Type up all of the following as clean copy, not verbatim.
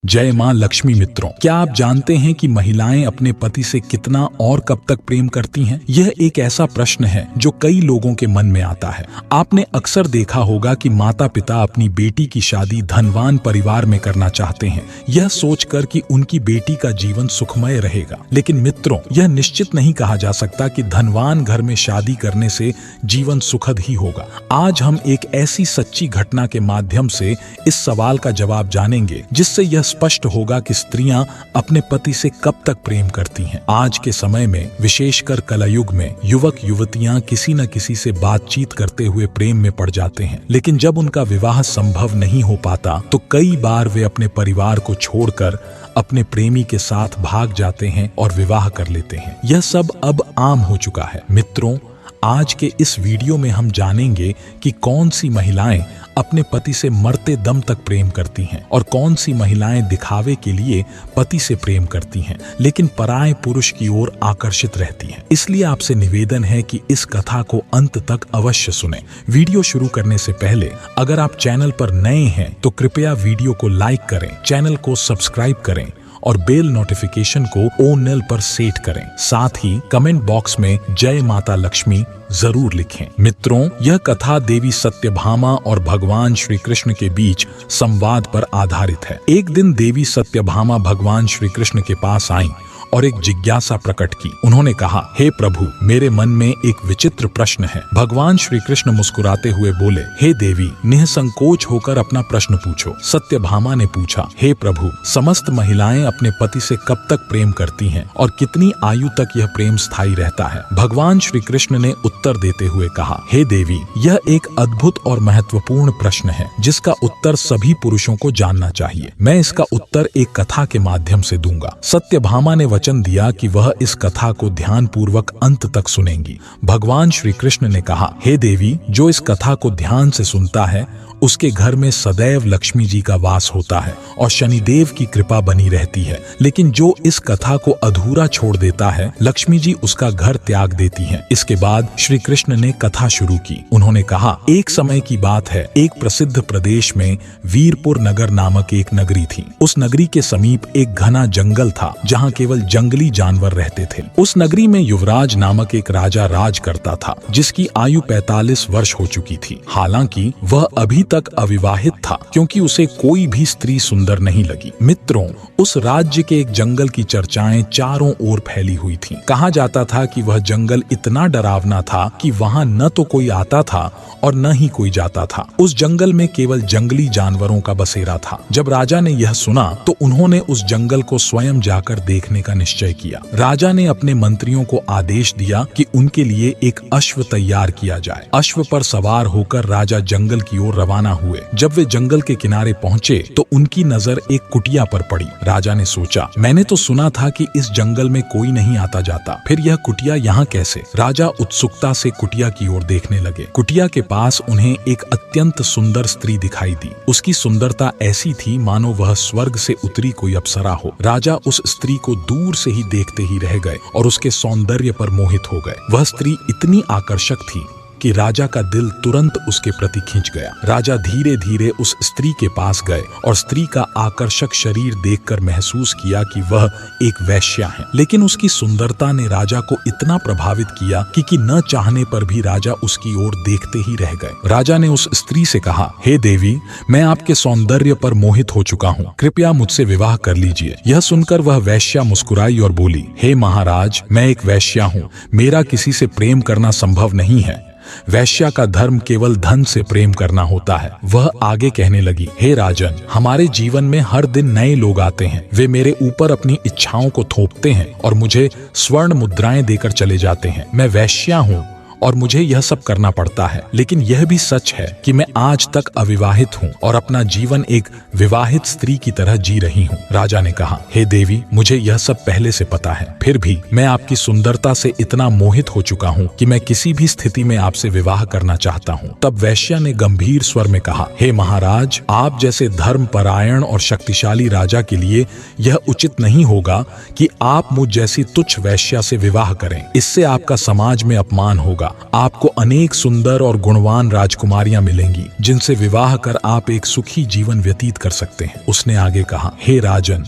जय मां लक्ष्मी। मित्रों, क्या आप जानते हैं कि महिलाएं अपने पति से कितना और कब तक प्रेम करती हैं? यह एक ऐसा प्रश्न है जो कई लोगों के मन में आता है। आपने अक्सर देखा होगा कि माता पिता अपनी बेटी की शादी धनवान परिवार में करना चाहते हैं, यह सोचकर कि उनकी बेटी का जीवन सुखमय रहेगा। लेकिन मित्रों, यह निश्चित नहीं कहा जा सकता कि धनवान घर में शादी करने से जीवन सुखद ही होगा। आज हम एक ऐसी सच्ची घटना के माध्यम से इस सवाल का जवाब जानेंगे जिससे यह स्पष्ट होगा कि स्त्रियां अपने पति से कब तक प्रेम करती हैं। आज के समय में, विशेषकर कलयुग में, युवक युवतियां किसी न किसी से बातचीत करते हुए प्रेम में पड़ जाते हैं, लेकिन जब उनका विवाह संभव नहीं हो पाता तो कई बार वे अपने परिवार को छोड़कर अपने प्रेमी के साथ भाग जाते हैं और विवाह कर लेते हैं। यह सब अब आम हो चुका है। मित्रों, आज के इस वीडियो में हम जानेंगे कि कौन सी महिलाएं अपने पति से मरते दम तक प्रेम करती हैं और कौन सी महिलाएं दिखावे के लिए पति से प्रेम करती हैं, लेकिन पराये पुरुष की ओर आकर्षित रहती हैं। इसलिए आपसे निवेदन है कि इस कथा को अंत तक अवश्य सुनें। वीडियो शुरू करने से पहले अगर आप चैनल पर नए हैं तो कृपया वीडियो को लाइक करें, चैनल को सब्सक्राइब करें और बेल नोटिफिकेशन को ऑन पर सेट करें। साथ ही कमेंट बॉक्स में जय माता लक्ष्मी जरूर लिखें। मित्रों, यह कथा देवी सत्यभामा और भगवान श्री कृष्ण के बीच संवाद पर आधारित है। एक दिन देवी सत्यभामा भगवान श्री कृष्ण के पास आईं और एक जिज्ञासा प्रकट की। उन्होंने कहा, हे प्रभु, मेरे मन में एक विचित्र प्रश्न है। भगवान श्री कृष्ण मुस्कुराते हुए बोले, हे देवी, निसंकोच होकर अपना प्रश्न पूछो। सत्यभामा ने पूछा, हे प्रभु, समस्त महिलाएं अपने पति से कब तक प्रेम करती हैं और कितनी आयु तक यह प्रेम स्थायी रहता है? भगवान श्री कृष्ण ने उत्तर देते हुए कहा, हे देवी, यह एक अद्भुत और महत्वपूर्ण प्रश्न है जिसका उत्तर सभी पुरुषों को जानना चाहिए। मैं इसका उत्तर एक कथा के माध्यम से दूंगा। सत्यभामा ने वचन दिया कि वह इस कथा को ध्यान पूर्वक अंत तक सुनेंगी। भगवान श्री कृष्ण ने कहा, हे देवी, जो इस कथा को ध्यान से सुनता है उसके घर में सदैव लक्ष्मी जी का वास होता है और शनिदेव की कृपा बनी रहती है। लेकिन जो इस कथा को अधूरा छोड़ देता है, लक्ष्मी जी उसका घर त्याग देती हैं। इसके बाद श्री कृष्ण ने कथा शुरू की। उन्होंने कहा, एक समय की बात है, एक प्रसिद्ध प्रदेश में वीरपुर नगर नामक एक नगरी थी। उस नगरी के समीप एक घना जंगल था जहाँ केवल जंगली जानवर रहते थे। उस नगरी में युवराज नामक एक राजा राज करता था जिसकी आयु 45 वर्ष हो चुकी थी। हालांकि वह अभी तक अविवाहित था क्योंकि उसे कोई भी स्त्री सुंदर नहीं लगी। मित्रों, उस राज्य के एक जंगल की चर्चाएं चारों ओर फैली हुई थीं। कहा जाता था कि वह जंगल इतना डरावना था कि वहां न तो कोई आता था और न ही कोई जाता था। उस जंगल में केवल जंगली जानवरों का बसेरा था। जब राजा ने यह सुना तो उन्होंने उस जंगल को स्वयं जाकर देखने का निश्चय किया। राजा ने अपने मंत्रियों को आदेश दिया कि उनके लिए एक अश्व तैयार किया जाए। अश्व पर सवार होकर राजा जंगल की ओर रवाना हुए। जब वे जंगल के किनारे पहुंचे तो उनकी नजर एक कुटिया पर पड़ी। राजा ने सोचा, मैंने तो सुना था कि इस जंगल में कोई नहीं आता जाता, फिर यह कुटिया यहाँ कैसे? राजा उत्सुकता से कुटिया की ओर देखने लगे। कुटिया के पास उन्हें एक अत्यंत सुंदर स्त्री दिखाई दी। उसकी सुंदरता ऐसी थी मानो वह स्वर्ग से उतरी कोई अप्सरा हो। राजा उस स्त्री को दूर से ही देखते ही रह गए और उसके सौंदर्य पर मोहित हो गए। वह स्त्री इतनी आकर्षक थी कि राजा का दिल तुरंत उसके प्रति खिंच गया। राजा धीरे धीरे उस स्त्री के पास गए और स्त्री का आकर्षक शरीर देखकर महसूस किया कि वह एक वेश्या है। लेकिन उसकी सुंदरता ने राजा को इतना प्रभावित किया कि न चाहने पर भी राजा उसकी ओर देखते ही रह गए। राजा ने उस स्त्री से कहा, हे देवी, मैं आपके सौंदर्य पर मोहित हो चुका हूँ, कृपया मुझसे विवाह कर लीजिए। यह सुनकर वह वेश्या मुस्कुराई और बोली, हे महाराज, मैं एक वेश्या हूँ, मेरा किसी से प्रेम करना संभव नहीं है। वैश्या का धर्म केवल धन से प्रेम करना होता है। वह आगे कहने लगी, हे राजन, हमारे जीवन में हर दिन नए लोग आते हैं। वे मेरे ऊपर अपनी इच्छाओं को थोपते हैं और मुझे स्वर्ण मुद्राएं देकर चले जाते हैं। मैं वैश्या हूँ और मुझे यह सब करना पड़ता है। लेकिन यह भी सच है कि मैं आज तक अविवाहित हूँ और अपना जीवन एक विवाहित स्त्री की तरह जी रही हूँ। राजा ने कहा, हे देवी, मुझे यह सब पहले से पता है, फिर भी मैं आपकी सुंदरता से इतना मोहित हो चुका हूँ कि मैं किसी भी स्थिति में आपसे विवाह करना चाहता हूँ। तब वैश्या ने गंभीर स्वर में कहा, हे महाराज, आप जैसे धर्मपरायण और शक्तिशाली राजा के लिए यह उचित नहीं होगा कि आप मुझ जैसी तुच्छ वैश्या से विवाह करें। इससे आपका समाज में अपमान होगा। आपको अनेक सुंदर और गुणवान राजकुमारियां मिलेंगी जिनसे विवाह कर आप एक सुखी जीवन व्यतीत कर सकते हैं। उसने आगे कहा, हे राजन,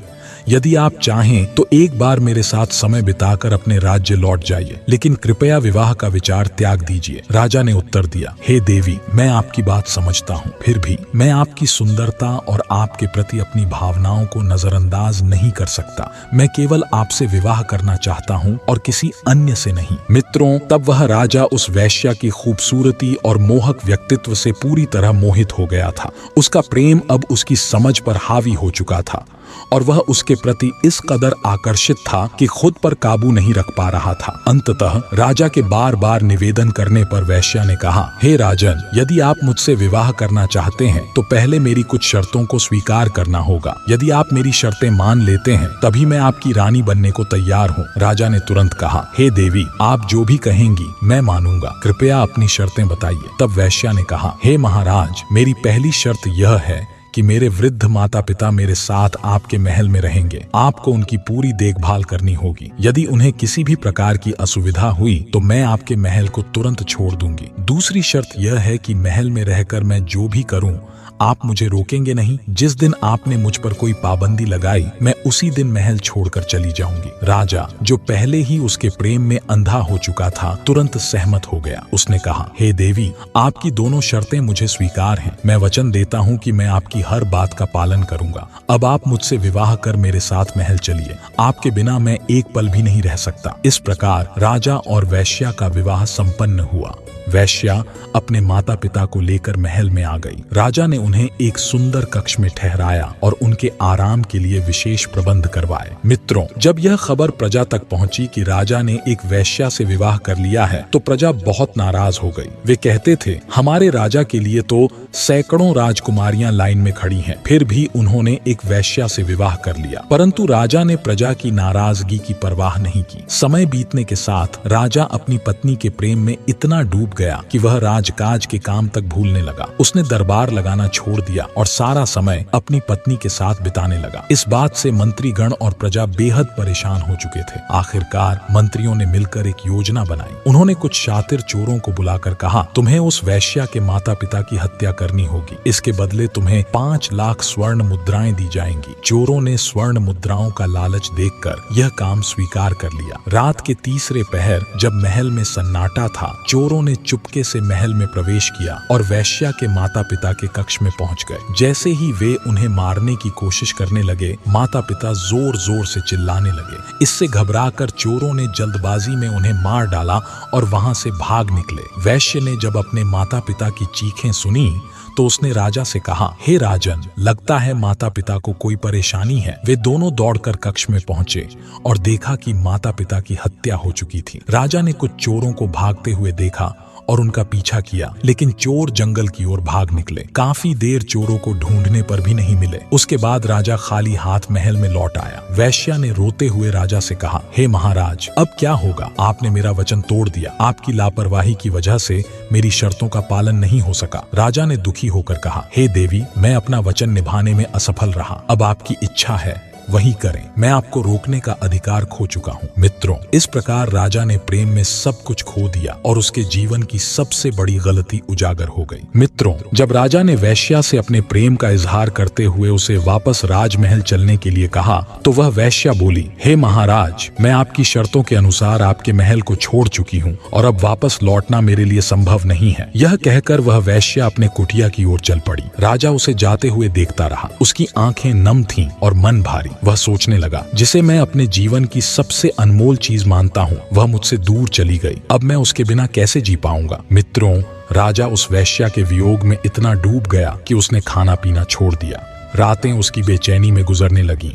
यदि आप चाहें तो एक बार मेरे साथ समय बिताकर अपने राज्य लौट जाइए, लेकिन कृपया विवाह का विचार त्याग दीजिए। राजा ने उत्तर दिया, हे देवी, मैं आपकी बात समझता हूँ, फिर भी मैं आपकी सुंदरता और आपके प्रति अपनी भावनाओं को नजरअंदाज नहीं कर सकता। मैं केवल आपसे विवाह करना चाहता हूँ और किसी अन्य से नहीं। मित्रों, तब वह राजा उस वैश्या की खूबसूरती और मोहक व्यक्तित्व से पूरी तरह मोहित हो गया था। उसका प्रेम अब उसकी समझ पर हावी हो चुका था और वह उसके प्रति इस कदर आकर्षित था कि खुद पर काबू नहीं रख पा रहा था। अंततः राजा के बार बार निवेदन करने पर वैश्या ने कहा, हे राजन, यदि आप मुझसे विवाह करना चाहते हैं तो पहले मेरी कुछ शर्तों को स्वीकार करना होगा। यदि आप मेरी शर्तें मान लेते हैं तभी मैं आपकी रानी बनने को तैयार हूँ। राजा ने तुरंत कहा, हे देवी, आप जो भी कहेंगी मैं मानूंगा, कृपया अपनी शर्तें बताइए। तब वैश्या ने कहा, हे महाराज, मेरी पहली शर्त यह है कि मेरे वृद्ध माता पिता मेरे साथ आपके महल में रहेंगे। आपको उनकी पूरी देखभाल करनी होगी। यदि उन्हें किसी भी प्रकार की असुविधा हुई तो मैं आपके महल को तुरंत छोड़ दूंगी। दूसरी शर्त यह है कि महल में रहकर मैं जो भी करूं आप मुझे रोकेंगे नहीं। जिस दिन आपने मुझ पर कोई पाबंदी लगाई मैं उसी दिन महल छोड़कर चली जाऊंगी। राजा, जो पहले ही उसके प्रेम में अंधा हो चुका था, तुरंत सहमत हो गया। उसने कहा, हे देवी, आपकी दोनों शर्तें मुझे स्वीकार हैं। मैं वचन देता हूँ कि मैं आपकी हर बात का पालन करूंगा। अब आप मुझसे विवाह कर मेरे साथ महल चलिए। आपके बिना मैं एक पल भी नहीं रह सकता। इस प्रकार राजा और वैश्या का विवाह संपन्न हुआ। वैश्या अपने माता पिता को लेकर महल में आ गई। राजा ने उन्हें एक सुंदर कक्ष में ठहराया और उनके आराम के लिए विशेष प्रबंध करवाए। मित्रों, जब यह खबर प्रजा तक पहुंची कि राजा ने एक वैश्या से विवाह कर लिया है तो प्रजा बहुत नाराज हो गई। वे कहते थे, हमारे राजा के लिए तो सैकड़ों राजकुमारियां लाइन में खड़ी हैं, फिर भी उन्होंने एक वैश्या से विवाह कर लिया। परंतु राजा ने प्रजा की नाराजगी की परवाह नहीं की। समय बीतने के साथ राजा अपनी पत्नी के प्रेम में इतना डूब गया कि वह राजकाज के काम तक भूलने लगा। उसने दरबार लगाना छोड़ दिया और सारा समय अपनी पत्नी के साथ बिताने लगा। इस बात से मंत्रीगण और प्रजा बेहद परेशान हो चुके थे। आखिरकार मंत्रियों ने मिलकर एक योजना बनाई। उन्होंने कुछ शातिर चोरों को बुलाकर कहा, तुम्हें उस वैश्या के माता पिता की हत्या करनी होगी। इसके बदले तुम्हें 5 लाख स्वर्ण मुद्राएं दी जाएंगी। चोरों ने स्वर्ण मुद्राओं का लालच देखकर यह काम स्वीकार कर लिया। रात के तीसरे पहर जब महल में सन्नाटा था, चोरों ने चुपके से महल में प्रवेश किया और वैश्या के माता पिता के कक्ष में पहुंच गए। जैसे ही वे उन्हें मारने की कोशिश करने लगे, माता पिता जोर जोर से चिल्लाने लगे। इससे घबराकर चोरों ने जल्दबाजी में उन्हें मार डाला और वहां से भाग निकले। वैश्य ने जब अपने माता पिता की चीखें सुनी तो उसने राजा से कहा, हे राजन, लगता है माता पिता को कोई परेशानी है। वे दोनों दौड़कर कक्ष में पहुंचे और देखा कि माता पिता की हत्या हो चुकी थी। राजा ने कुछ चोरों को भागते हुए देखा और उनका पीछा किया, लेकिन चोर जंगल की ओर भाग निकले। काफी देर चोरों को ढूंढने पर भी नहीं मिले। उसके बाद राजा खाली हाथ महल में लौट आया। वैश्या ने रोते हुए राजा से कहा, हे महाराज, अब क्या होगा? आपने मेरा वचन तोड़ दिया। आपकी लापरवाही की वजह से मेरी शर्तों का पालन नहीं हो सका। राजा ने दुखी होकर कहा, हे देवी, मैं अपना वचन निभाने में असफल रहा। अब आपकी इच्छा है वही करें। मैं आपको रोकने का अधिकार खो चुका हूँ। मित्रों, इस प्रकार राजा ने प्रेम में सब कुछ खो दिया और उसके जीवन की सबसे बड़ी गलती उजागर हो गई। मित्रों, जब राजा ने वैश्या से अपने प्रेम का इजहार करते हुए उसे वापस राजमहल चलने के लिए कहा तो वह वैश्या बोली, हे महाराज, मैं आपकी शर्तों के अनुसार आपके महल को छोड़ चुकी हूँ और अब वापस लौटना मेरे लिए संभव नहीं है। यह कहकर वह वैश्या अपने कुटिया की ओर चल पड़ी। राजा उसे जाते हुए देखता रहा। उसकी आंखें नम थीं और मन भारी। वह सोचने लगा, जिसे मैं अपने जीवन की सबसे अनमोल चीज मानता हूँ, वह मुझसे दूर चली गई। अब मैं उसके बिना कैसे जी पाऊंगा? मित्रों, राजा उस वैश्या के वियोग में इतना डूब गया कि उसने खाना पीना छोड़ दिया। रातें उसकी बेचैनी में गुजरने लगीं।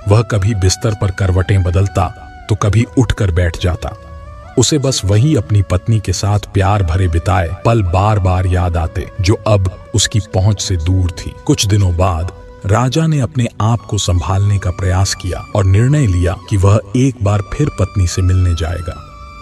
वह कभी बिस्तर पर करवटें बदलता तो कभी उठकर बैठ जाता। उसे बस वही अपनी पत्नी के साथ प्यार भरे बिताए पल बार बार याद आते, जो अब उसकी पहुंच से दूर थी। कुछ दिनों बाद राजा ने अपने आप को संभालने का प्रयास किया और निर्णय लिया कि वह एक बार फिर पत्नी से मिलने जाएगा।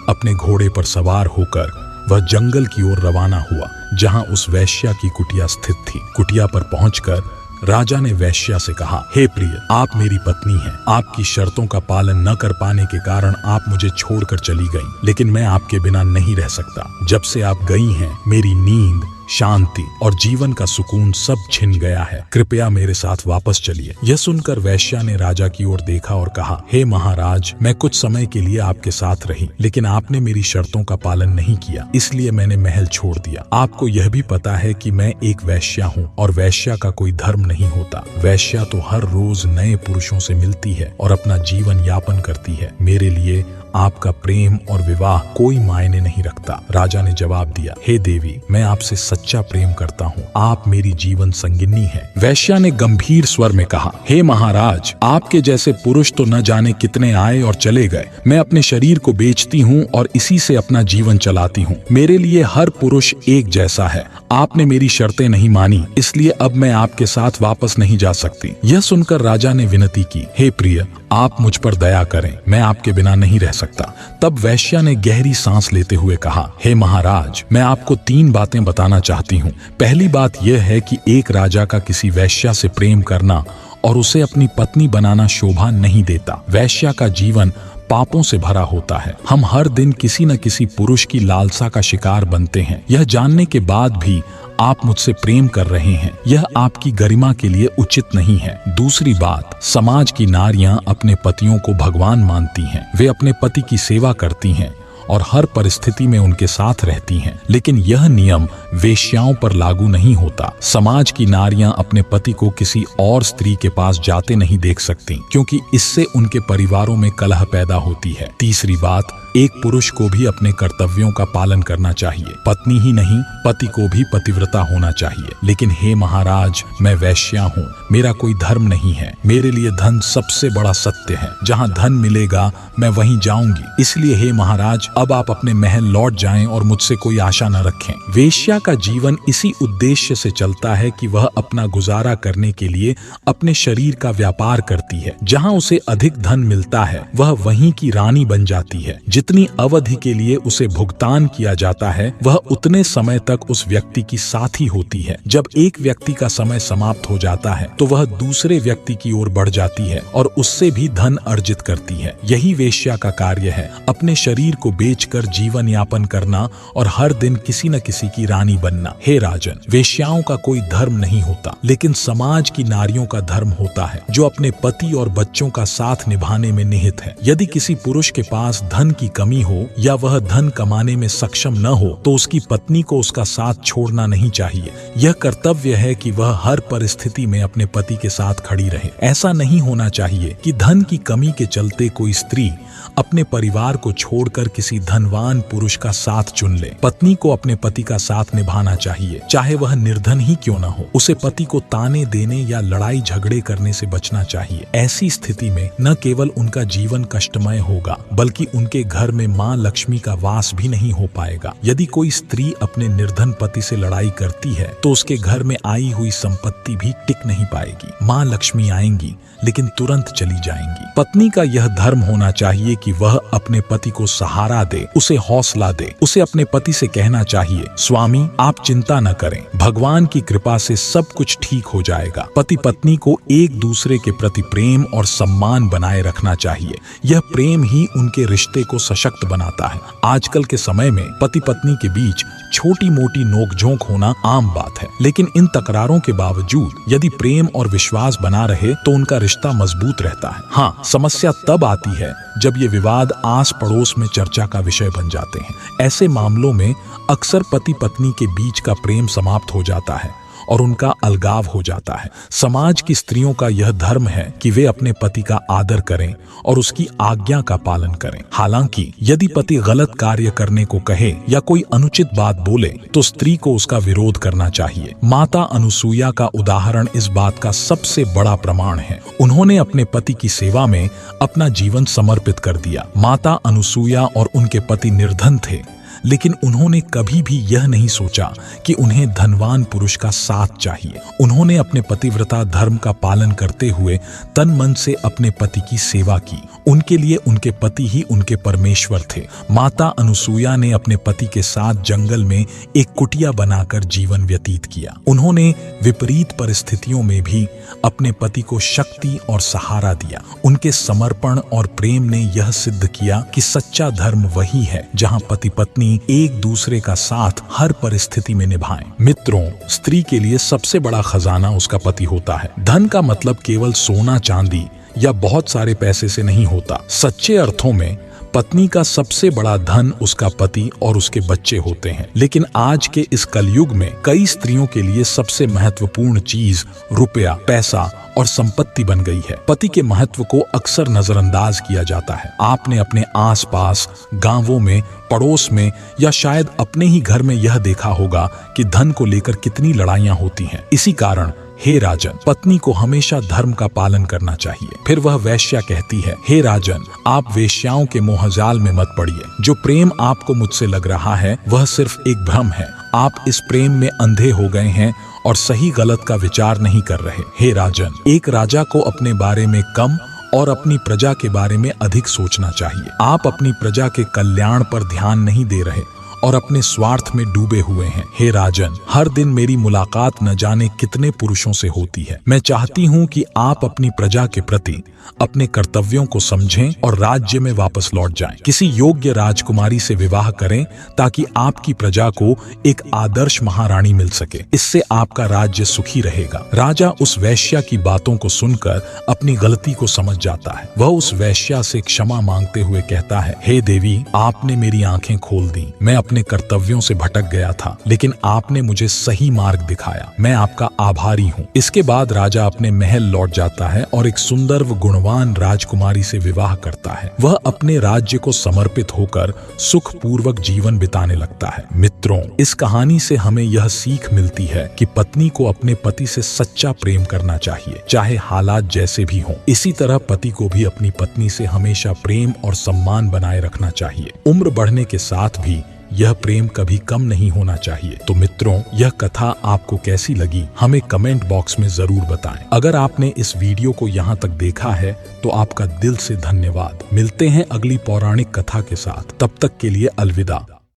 अपने घोड़े पर सवार होकर वह जंगल की ओर रवाना हुआ, जहां उस वैश्या की कुटिया स्थित थी। कुटिया पर पहुंचकर राजा ने वैश्या से कहा, हे प्रिय, आप मेरी पत्नी हैं। आपकी शर्तों का पालन न कर पाने के कारण आप मुझे छोड़कर चली गईं, लेकिन मैं आपके बिना नहीं रह सकता। जब से आप गई हैं, मेरी नींद, शांति और जीवन का सुकून सब छिन गया है। कृपया मेरे साथ वापस चलिए। यह सुनकर वैश्या ने राजा की ओर देखा और कहा, हे महाराज, मैं कुछ समय के लिए आपके साथ रही, लेकिन आपने मेरी शर्तों का पालन नहीं किया, इसलिए मैंने महल छोड़ दिया। आपको यह भी पता है कि मैं एक वैश्या हूँ और वैश्या का कोई धर्म नहीं होता। वैश्या तो हर रोज नए पुरुषों से मिलती है और अपना जीवन यापन करती है। मेरे लिए आपका प्रेम और विवाह कोई मायने नहीं रखता। राजा ने जवाब दिया, हे देवी, मैं आपसे सच्चा प्रेम करता हूँ। आप मेरी जीवन संगिनी है। वैश्या ने गंभीर स्वर में कहा, हे महाराज, आपके जैसे पुरुष तो न जाने कितने आए और चले गए। मैं अपने शरीर को बेचती हूँ और इसी से अपना जीवन चलाती हूँ। मेरे लिए हर पुरुष एक जैसा है। आपने मेरी शर्तें नहीं मानी, इसलिए अब मैं आपके साथ वापस नहीं जा सकती। यह सुनकर राजा ने विनती की, हे प्रिय, आप मुझ पर दया करें, मैं आपके बिना नहीं रह सकता। तब वैश्या ने गहरी सांस लेते हुए कहा, हे महाराज, मैं आपको 3 बातें बताना चाहती हूँ। पहली बात यह है कि एक राजा का किसी वैश्या से प्रेम करना और उसे अपनी पत्नी बनाना शोभा नहीं देता। वैश्या का जीवन पापों से भरा होता है। हम हर दिन किसी न किसी पुरुष की लालसा का शिकार बनते हैं। यह जानने के बाद भी आप मुझसे प्रेम कर रहे हैं, यह आपकी गरिमा के लिए उचित नहीं है। दूसरी बात, समाज की नारियां अपने पतियों को भगवान मानती हैं। वे अपने पति की सेवा करती हैं और हर परिस्थिति में उनके साथ रहती हैं, लेकिन यह नियम वेश्याओं पर लागू नहीं होता। समाज की नारियां अपने पति को किसी और स्त्री के पास जाते नहीं देख सकती, क्योंकि इससे उनके परिवारों में कलह पैदा होती है। तीसरी बात, एक पुरुष को भी अपने कर्तव्यों का पालन करना चाहिए। पत्नी ही नहीं, पति को भी पतिव्रता होना चाहिए। लेकिन हे महाराज, मैं वैश्या हूँ, मेरा कोई धर्म नहीं है। मेरे लिए धन सबसे बड़ा सत्य है। जहाँ धन मिलेगा मैं वहीं जाऊंगी। इसलिए हे महाराज, अब आप अपने महल लौट जाएं और मुझसे कोई आशा न रखें। वेश्या का जीवन इसी उद्देश्य से चलता है कि वह अपना गुजारा करने के लिए अपने शरीर का व्यापार करती है। जहाँ उसे अधिक धन मिलता है, वह वहीं की रानी बन जाती है। जितनी अवधि के लिए उसे भुगतान किया जाता है, वह उतने समय तक उस व्यक्ति की साथी होती है। जब एक व्यक्ति का समय समाप्त हो जाता है, तो वह दूसरे व्यक्ति की ओर बढ़ जाती है और उससे भी धन अर्जित करती है। यही वेश्या का कार्य है, अपने शरीर को बेचकर जीवन यापन करना और हर दिन किसी न किसी की रानी बनना। हे राजन, वेश्याओं का कोई धर्म नहीं होता, लेकिन समाज की नारियों का धर्म होता है, जो अपने पति और बच्चों का साथ निभाने में निहित है। यदि किसी पुरुष के पास धन की कमी हो या वह धन कमाने में सक्षम न हो, तो उसकी पत्नी को उसका साथ छोड़ना नहीं चाहिए। यह कर्तव्य है कि वह हर परिस्थिति में अपने पति के साथ खड़ी रहे। ऐसा नहीं होना चाहिए कि धन की कमी के चलते कोई स्त्री अपने परिवार को छोड़कर किसी धनवान पुरुष का साथ चुन ले। पत्नी को अपने पति का साथ निभाना चाहिए, चाहे वह निर्धन ही क्यों न हो। उसे पति को ताने देने या लड़ाई झगड़े करने से बचना चाहिए। ऐसी स्थिति में न केवल उनका जीवन कष्टमय होगा, बल्कि उनके घर में माँ लक्ष्मी का वास भी नहीं हो पाएगा। यदि कोई स्त्री अपने निर्धन पति से लड़ाई करती है, तो उसके घर में आई हुई संपत्ति भी टिक नहीं पाएगी। माँ लक्ष्मी आएंगी, लेकिन तुरंत चली जाएंगी। पत्नी का यह धर्म होना चाहिए कि वह अपने पति को सहारा दे, उसे हौसला दे। उसे अपने पति से कहना चाहिए, स्वामी, आप चिंता न करें, भगवान की कृपा से सब कुछ ठीक हो जाएगा। पति पत्नी को एक दूसरे के प्रति प्रेम और सम्मान बनाए रखना चाहिए। यह प्रेम ही उनके रिश्ते को सशक्त बनाता है। आजकल के समय में पति पत्नी के बीच छोटी मोटी नोकझोंक होना आम बात है, लेकिन इन तकरारों के बावजूद यदि प्रेम और विश्वास बना रहे तो उनका रिश्ता मजबूत रहता है। हाँ, समस्या तब आती है जब ये विवाद आस पड़ोस में चर्चा का विषय बन जाते हैं। ऐसे मामलों में अक्सर पति पत्नी के बीच का प्रेम समाप्त हो जाता है और उनका अलगाव हो जाता है। समाज की स्त्रियों का यह धर्म है कि वे अपने पति का आदर करें और उसकी आज्ञा का पालन करें। हालांकि यदि पति गलत कार्य करने को कहे या कोई अनुचित बात बोले, तो स्त्री को उसका विरोध करना चाहिए। माता अनुसूया का उदाहरण इस बात का सबसे बड़ा प्रमाण है। उन्होंने अपने पति की सेवा में अपना जीवन समर्पित कर दिया। माता अनुसूया और उनके पति निर्धन थे, लेकिन उन्होंने कभी भी यह नहीं सोचा कि उन्हें धनवान पुरुष का साथ चाहिए। उन्होंने अपने पतिव्रता धर्म का पालन करते हुए तन मन से अपने पति की सेवा की। उनके लिए उनके पति ही उनके परमेश्वर थे। माता अनुसुईया ने अपने पति के साथ जंगल में एक कुटिया बनाकर जीवन व्यतीत किया। उन्होंने विपरीत परिस्थितियों में भी अपने पति को शक्ति और सहारा दिया। उनके समर्पण और प्रेम ने यह सिद्ध किया कि सच्चा धर्म वही है जहां पति पत्नी एक दूसरे का साथ हर परिस्थिति में निभाएं। मित्रों, स्त्री के लिए सबसे बड़ा खजाना उसका पति होता है। धन का मतलब केवल सोना चांदी या बहुत सारे पैसे से नहीं होता। सच्चे अर्थों में पत्नी का सबसे बड़ा धन उसका पति और उसके बच्चे होते हैं। लेकिन आज के इस कलयुग में कई स्त्रियों के लिए सबसे महत्वपूर्ण चीज रुपया, पैसा और संपत्ति बन गई है। पति के महत्व को अक्सर नजरअंदाज किया जाता है। आपने अपने आसपास, गांवों में, पड़ोस में या शायद अपने ही घर में यह देखा होगा कि धन को लेकर कितनी लड़ाइयां होती हैं। इसी कारण हे राजन, पत्नी को हमेशा धर्म का पालन करना चाहिए। फिर वह वेश्या कहती है, हे राजन, आप वेश्याओं के मोहजाल में मत पड़िए। जो प्रेम आपको मुझसे लग रहा है वह सिर्फ एक भ्रम है। आप इस प्रेम में अंधे हो गए हैं और सही गलत का विचार नहीं कर रहे। हे राजन, एक राजा को अपने बारे में कम और अपनी प्रजा के बारे में अधिक सोचना चाहिए। आप अपनी प्रजा के कल्याण पर ध्यान नहीं दे रहे और अपने स्वार्थ में डूबे हुए हैं। हे राजन, हर दिन मेरी मुलाकात न जाने कितने पुरुषों से होती है। मैं चाहती हूँ कि आप अपनी प्रजा के प्रति अपने कर्तव्यों को समझें और राज्य में वापस लौट जाएं। किसी योग्य राजकुमारी से विवाह करें ताकि आपकी प्रजा को एक आदर्श महारानी मिल सके। इससे आपका राज्य सुखी रहेगा। राजा उस वैश्या की बातों को सुनकर अपनी गलती को समझ जाता है। वह उस वैश्या से क्षमा मांगते हुए कहता है, हे देवी, आपने मेरी आंखें खोल दी। मैं अपने कर्तव्यों से भटक गया था, लेकिन आपने मुझे सही मार्ग दिखाया। मैं आपका आभारी हूँ। इसके बाद राजा अपने महल लौट जाता है और एक सुंदर व गुणवान राजकुमारी से विवाह करता है। वह अपने राज्य को समर्पित होकर सुखपूर्वक जीवन बिताने लगता है। मित्रों, इस कहानी से हमें यह सीख मिलती है कि पत्नी को अपने पति से सच्चा प्रेम करना चाहिए, चाहे हालात जैसे भी हों। इसी तरह पति को भी अपनी पत्नी से हमेशा प्रेम और सम्मान बनाए रखना चाहिए। उम्र बढ़ने के साथ भी यह प्रेम कभी कम नहीं होना चाहिए। तो मित्रों, यह कथा आपको कैसी लगी हमें कमेंट बॉक्स में जरूर बताएं। अगर आपने इस वीडियो को यहाँ तक देखा है तो आपका दिल से धन्यवाद। मिलते हैं अगली पौराणिक कथा के साथ। तब तक के लिए अलविदा।